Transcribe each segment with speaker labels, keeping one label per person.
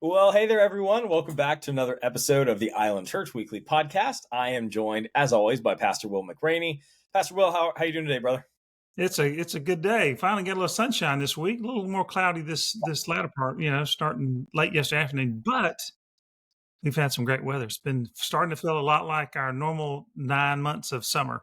Speaker 1: Well, hey there, everyone. Welcome back to another episode of the Island Church Weekly Podcast. I am joined, as always, by Pastor Will McRaney. Pastor Will, how you doing today, brother?
Speaker 2: It's a good day. Finally got a little sunshine this week. A little more cloudy this latter part, starting late yesterday afternoon. But we've had some great weather. It's been starting to feel a lot like our normal 9 months of summer.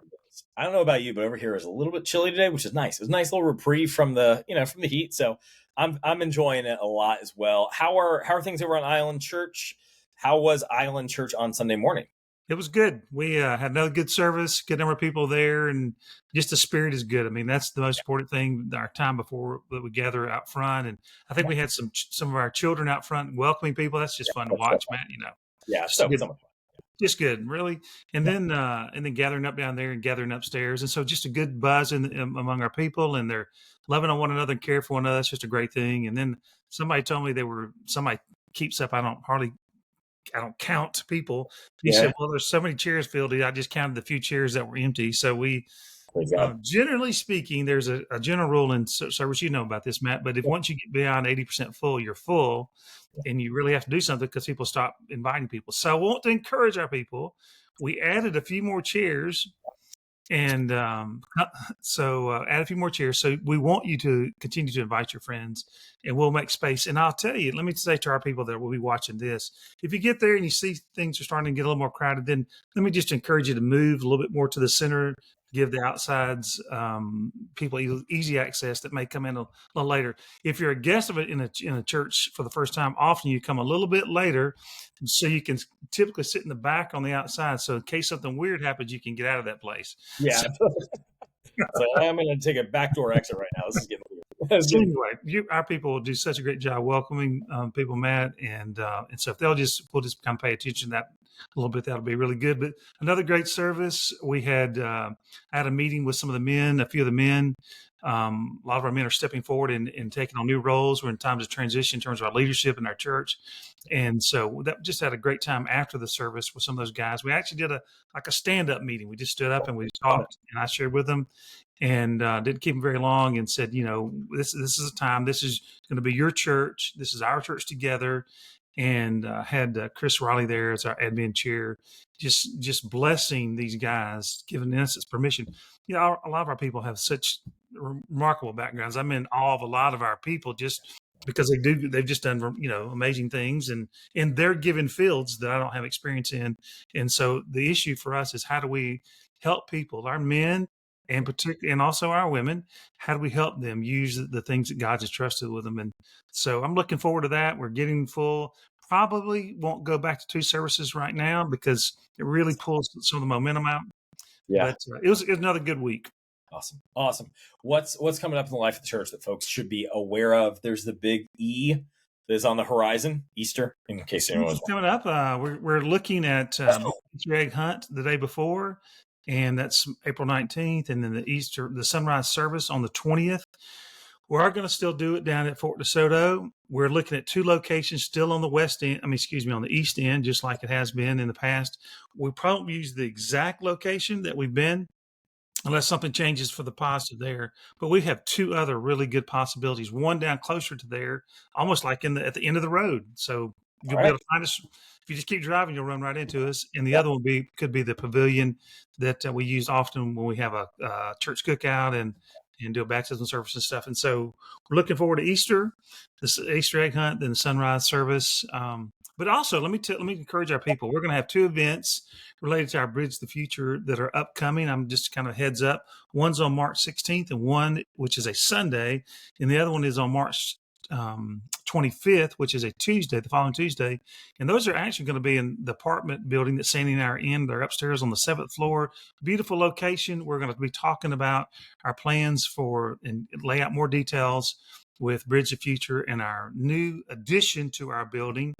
Speaker 1: I don't know about you, but over here is a little bit chilly today, which is nice. It was a nice little reprieve from the heat. So I'm enjoying it a lot as well. How are things over on Island Church? How was Island Church on Sunday morning?
Speaker 2: It was good. We had another good service, good number of people there, and just the spirit is good. I mean, that's the most important thing. Our time before that we gather out front, and I think we had some of our children out front welcoming people. That's just fun to watch, Matt.
Speaker 1: Yeah,
Speaker 2: Just a
Speaker 1: so
Speaker 2: good
Speaker 1: much fun.
Speaker 2: Just good, really. And then gathering up down there and gathering upstairs. And so just a good buzz among our people, and they're loving on one another and care for one another. That's just a great thing. And then somebody told me somebody keeps up. I don't count people. He
Speaker 1: Yeah,
Speaker 2: said, well, there's so many chairs filled. I just counted the few chairs that were empty. So
Speaker 1: praise God.
Speaker 2: generally speaking, there's a general rule in service. You know about this, Matt. But if once you get beyond 80% full, you're full, and you really have to do something because people stop inviting people. So I want to encourage our people. We added a few more chairs, and add a few more chairs. So we want you to continue to invite your friends, and we'll make space. And I'll tell you, let me say to our people that will be watching this, if you get there and you see things are starting to get a little more crowded, then let me just encourage you to move a little bit more to the center, give the outsides people easy access that may come in a little later. If you're a guest of it in a church for the first time, often you come a little bit later, so you can typically sit in the back on the outside. So in case something weird happens, you can get out of that place.
Speaker 1: Yeah.
Speaker 2: So,
Speaker 1: So I'm going to take a backdoor exit right now. This is getting weird.
Speaker 2: so anyway, our people will do such a great job welcoming people, Matt, and so if we'll just kind of pay attention to that a little bit, that'll be really good. But another great service. We had I had a meeting with some of the men, a few of the men. A lot of our men are stepping forward and taking on new roles. We're in times of transition in terms of our leadership in our church, and so that just had a great time after the service with some of those guys. We actually did a stand-up meeting. We just stood up and we talked, and I shared with them, and didn't keep them very long, and said, this is a time. This is going to be your church. This is our church together. And had Chris Riley there as our admin chair, just blessing these guys, giving us permission. A lot of our people have such remarkable backgrounds. I'm in awe of a lot of our people just because they've just done amazing things and in their given fields that I don't have experience in. And so the issue for us is, how do we help people, our men and particularly, and also our women, how do we help them use the things that God has trusted with them? And so I'm looking forward to that. We're getting full. Probably won't go back to 2 services right now because it really pulls some of the momentum out.
Speaker 1: Yeah.
Speaker 2: But it was another good week.
Speaker 1: Awesome. What's coming up in the life of the church that folks should be aware of? There's the big E that is on the horizon, Easter, in case anyone was
Speaker 2: coming up. We're looking at Easter egg hunt the day before, and that's April 19th, and then the sunrise service on the 20th. We are going to still do it down at Fort DeSoto. We're looking at 2 locations still on the on the east end, just like it has been in the past. We probably use the exact location that we've been, unless something changes for the positive there. But we have 2 other really good possibilities. One down closer to there, almost like at the end of the road. So you'll be able to find us. If you just keep driving, you'll run right into us. And the other one could be the pavilion that we use often when we have a church cookout and do a baptism service and stuff. And so we're looking forward to Easter, this Easter egg hunt, then the sunrise service. But also, let me encourage our people. We're going to have 2 events related to our Bridge the Future that are upcoming. I'm just kind of heads up. One's on March 16th, and one, which is a Sunday, and the other one is on March 25th, which is a Tuesday, the following Tuesday. And those are actually going to be in the apartment building that Sandy and I are in. They're upstairs on the 7th floor. Beautiful location. We're going to be talking about our plans and lay out more details with Bridge the Future and our new addition to our building.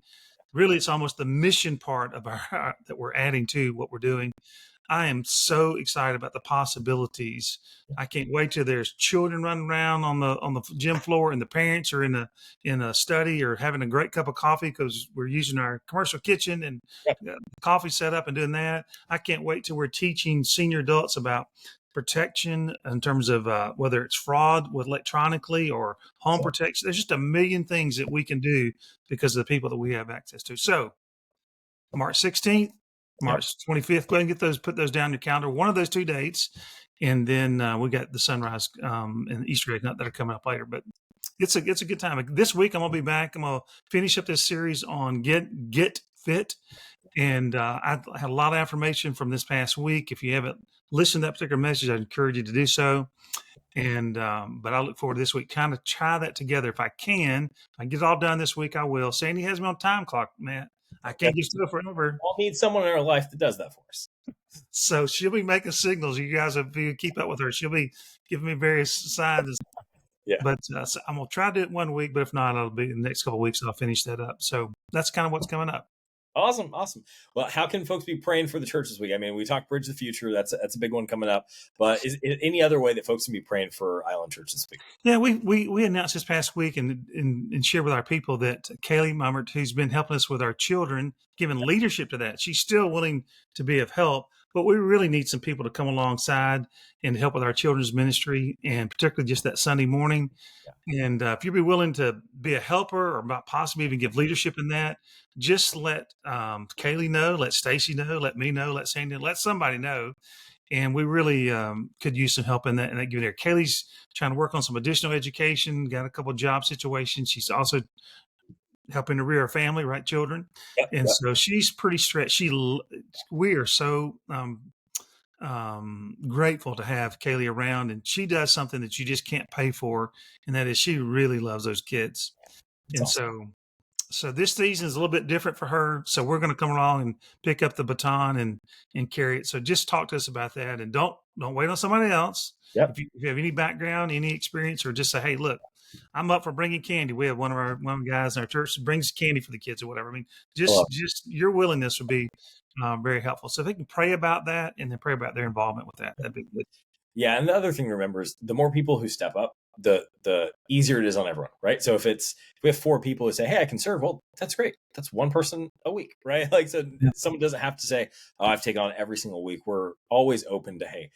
Speaker 2: Really, it's almost the mission part of our that we're adding to what we're doing. I am so excited about the possibilities. I can't wait till there's children running around on the gym floor, and the parents are in a study or having a great cup of coffee because we're using our commercial kitchen and coffee set up and doing that. I can't wait till we're teaching senior adults about protection in terms of whether it's fraud with electronically or home protection. There's just a million things that we can do because of the people that we have access to. So March 16th, March 25th, go ahead and put those down in your calendar, one of those 2 dates. And then we got the sunrise and the Easter egg hunt that are coming up later. But it's a good time. This week I'm gonna be back. I'm gonna finish up this series on Get Fit, and I had a lot of information from this past week. If you haven't listened to that particular message, I encourage you to do so. And but I look forward to this week. Kind of try that together if I can. If I get it all done this week, I will. Sandy has me on time clock, Matt. I can't just do it forever.
Speaker 1: We'll need someone in our life that does that for us.
Speaker 2: So she'll be making signals. You guys, if you keep up with her, she'll be giving me various signs.
Speaker 1: Yeah.
Speaker 2: But so I'm going to try to do it 1 week, but if not, it'll be the next couple of weeks. I'll finish that up. So that's kind of what's coming up.
Speaker 1: Awesome. Well, how can folks be praying for the church this week? I mean, we talked Bridge the Future. That's a big one coming up. But is any other way that folks can be praying for Island Church this week?
Speaker 2: Yeah, we announced this past week and shared with our people that Kaylee Mummert, who's been helping us with our children, giving leadership to that. She's still willing to be of help, but we really need some people to come alongside and help with our children's ministry, and particularly just that Sunday morning. Yeah. And if you'd be willing to be a helper or possibly even give leadership in that, just let Kaylee know, let Stacy know, let me know, let Sandy, let somebody know. And we really could use some help in that given there. Kaylee's trying to work on some additional education, got a couple of job situations. She's also helping to rear her family, right, children. Yep. So she's pretty stretched. We are so grateful to have Kaylee around, and she does something that you just can't pay for, and that is she really loves those kids. That's and awesome. So this season is a little bit different for her. So we're going to come along and pick up the baton and carry it. So just talk to us about that, and don't wait on somebody else. Yep. If you have any background, any experience, or just say, hey, look, I'm up for bringing candy. We have one of the guys in our church that brings candy for the kids or whatever. I mean, just your willingness would be very helpful. So if they can pray about that and then pray about their involvement with that, that'd be good.
Speaker 1: Yeah. And the other thing to remember is the more people who step up, the easier it is on everyone, right? So if we have 4 people who say, hey, I can serve, well, that's great. That's one person a week, right? Like, so someone doesn't have to say, oh, I've taken on every single week. We're always open to, hey,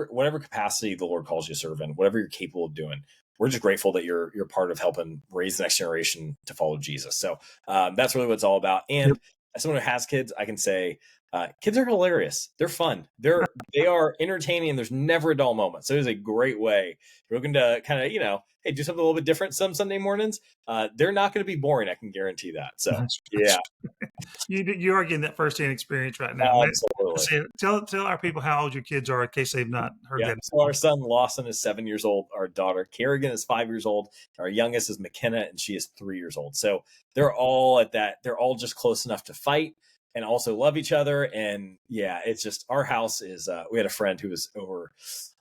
Speaker 1: whatever capacity the Lord calls you to serve in, whatever you're capable of doing. We're just grateful that you're part of helping raise the next generation to follow Jesus. So that's really what it's all about. And as someone who has kids, I can say kids are hilarious. They're fun. They are entertaining, and there's never a dull moment. So it is a great way. If you're looking to kind of, hey, do something a little bit different some Sunday mornings. They're not going to be boring. I can guarantee that. So yeah.
Speaker 2: You are getting that firsthand experience right now.
Speaker 1: Absolutely.
Speaker 2: Tell our people how old your kids are in case they've not heard that.
Speaker 1: So our son Lawson is 7 years old. Our daughter Kerrigan is 5 years old. Our youngest is McKenna, and she is 3 years old. So they're all at that. They're all just close enough to fight and also love each other. And yeah, it's just, our house is, we had a friend who was over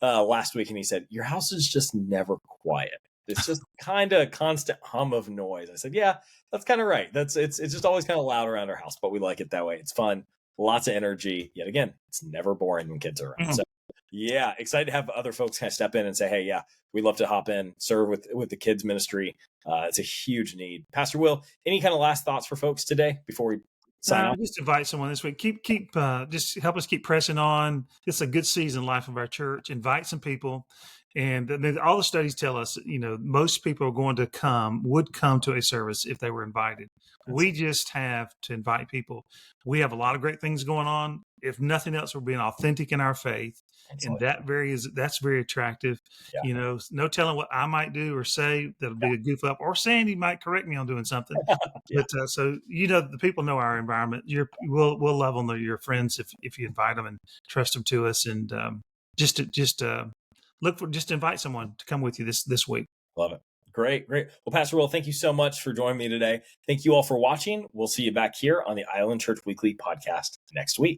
Speaker 1: last week, and he said, your house is just never quiet. It's just kind of constant hum of noise. I said, yeah, that's kind of right. It's just always kind of loud around our house, but we like it that way. It's fun, lots of energy. Yet again, it's never boring when kids are around. So yeah, excited to have other folks kind of step in and say, hey, yeah, we'd love to hop in, serve with the kids ministry. It's a huge need. Pastor Will, any kind of last thoughts for folks today before we sign off?
Speaker 2: Just invite someone this week. Keep just help us keep pressing on. It's a good season in life of our church. Invite some people. And then all the studies tell us, most people would come to a service if they were invited. We just have to invite people. We have a lot of great things going on. If nothing else, we're being authentic in our faith. And that's very attractive. Yeah. No telling what I might do or say that'll be a goof up, or Sandy might correct me on doing something. Yeah. But so the people know our environment. We'll love on your friends if you invite them and trust them to us, and just invite someone to come with you this week.
Speaker 1: Love it. Great. Well, Pastor Will, thank you so much for joining me today. Thank you all for watching. We'll see you back here on the Island Church Weekly podcast next week.